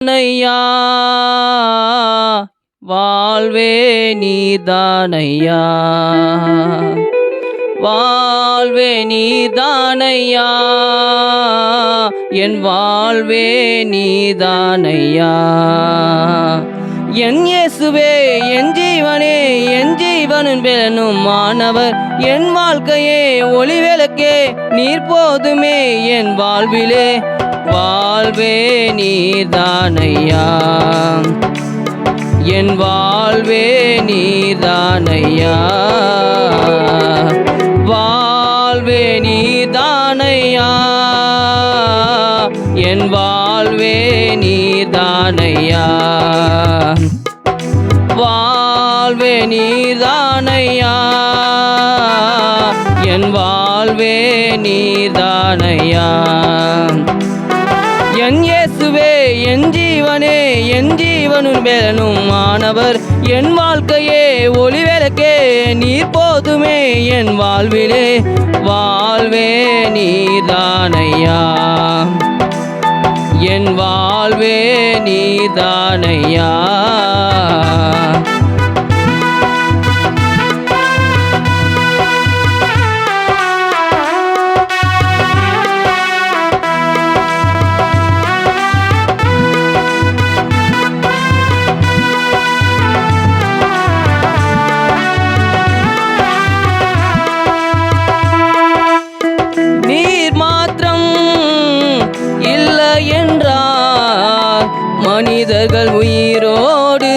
நீதானையா, வாழ்வே நீதானையா, வாழ்வே நீதானையா, என் வாழ்வே நீதானையா. என் இயேசுவே என் ஜீவனே, என் ஜீவனும் பெறனும் மாணவர், என் வாழ்க்கையே ஒளிவிளக்கே, நீர் போதுமே என் வாழ்விலே, வாழ்வே நீதானையா, என் வாழ்வே நீதானையா, வாழ்வே நீதானையா, என் வாழ்வே நீதானையா, வாழ்வே நீதானையா, என் வாழ்வே நீதானையா. என் இயேசுவே என் ஜீவனே, என் ஜீவனும் பெறனும் மாணவர், என் வாழ்க்கையே ஒளிவிளக்கே, நீர் போதுமே என் வாழ்விலே, வாழ்வே நீதானையா, என் வாழ்வே நீதானையா. மனிதர்கள் உயிரோடு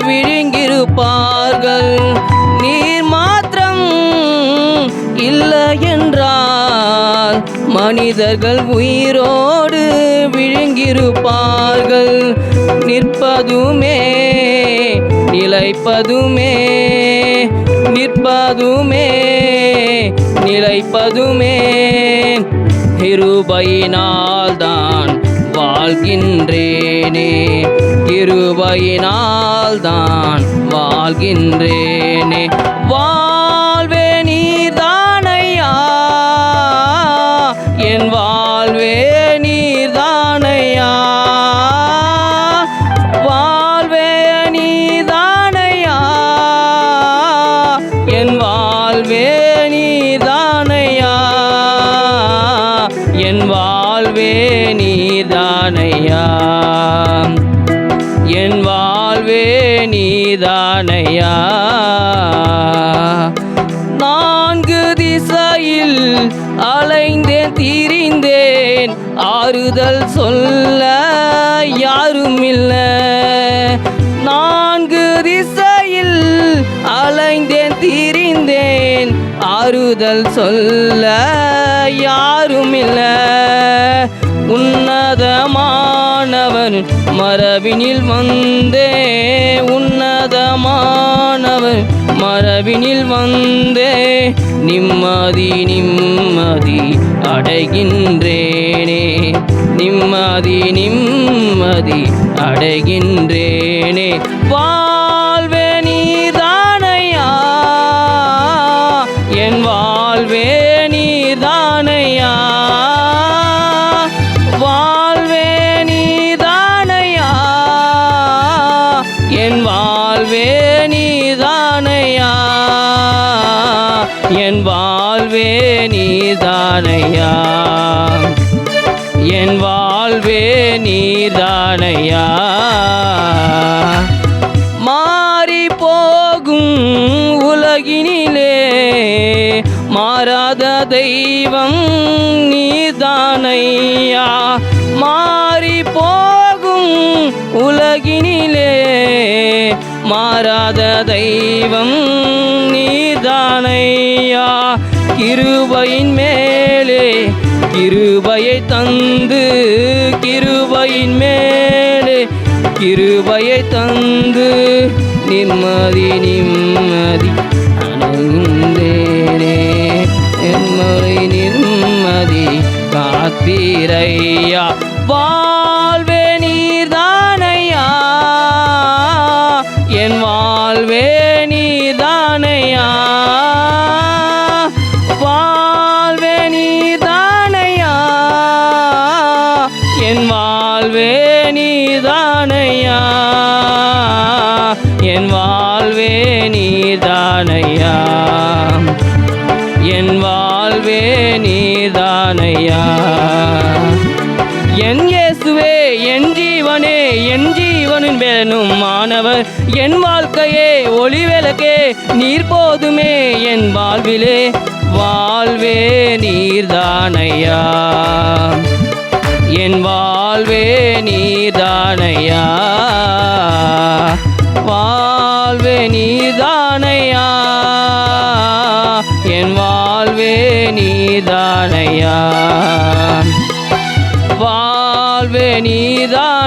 விழுங்கிருப்பார்கள், நீர் மாத்திரம் இல்லை என்றால் மனிதர்கள் உயிரோடு விழுங்கிருப்பார்கள். நிற்பதுமே நிலைப்பதுமே, நிற்பதுமே நிலைப்பதுமே கிருபையினால்தான் வாழ்கின்றேனே, கிருபையினால்தான் வாழ்கின்றேனே, வாழ்வே நீதானையா, என் வாழ்வே நீதானையா, வாழ்வே நீதானையா, என் வாழ்வே நீதானையா, என் வாழ்வே நீதானையா, என் வாழ்வே நீதானையா. நான்கு திசையில் அலைந்தேன் திரிந்தேன், ஆறுதல் சொல்ல யாரும் இல்லை. நான்கு திசையில் அலைந்தேன் திரிந்தேன், ஆறுதல் சொல்ல யாரும் இல்லை. உன்னதமானவன் மரபினில் வந்தே, உன்னதமானவன் மரபினில் வந்தே, நிம்மதி நிம்மதி அடைகின்றேனே, நிம்மதி நிம்மதி அடைகின்றேனே, வாழ்வே நீதானையா, என் வாழ்வே நீதானையா, வாழ்வே நீதானையா, என் வாழ்வே நீதானையா, என் வாழ்வே நீதானையா, என் வாழ்வே நீதானையா. மாறி போகும் உலகினிலே மாறாத தெய்வம் நீதானையா, மாறி போகும் உலகினிலே மாறாத தெய்வம் நீதானையா. கிருபையின் மேலே கிருபையை தந்து, கிருபையின் மேலே கிருபையை தந்து, நிம்மதி நிம்மதி அடைந்தேனே, நிம்மதி நிம்மதி காத்தீரையா, வாழ்வே நீதானையா, என் வாழ்வே நீதானையா, வாழ்வே நீதானையா, என் வாழ்வே நீ நீதானையா, என் வாழ்வே நீதானையா, என் வாழ்வே நீதானையா. என் இயேசுவே என் ஜீவனே, என் ஜீவனின் வேணும் மாணவர், என் வாழ்க்கையே ஒளி விளக்கே, நீர் போதுமே என் வாழ்விலே, வாழ்வே நீர்தானையா, என் வாழ்வே நீர்தானையா, வாழ்வே நீர்தானையா, என் வாழ்வே நீர்தானையா, வாழ்வே நீர்தானையா.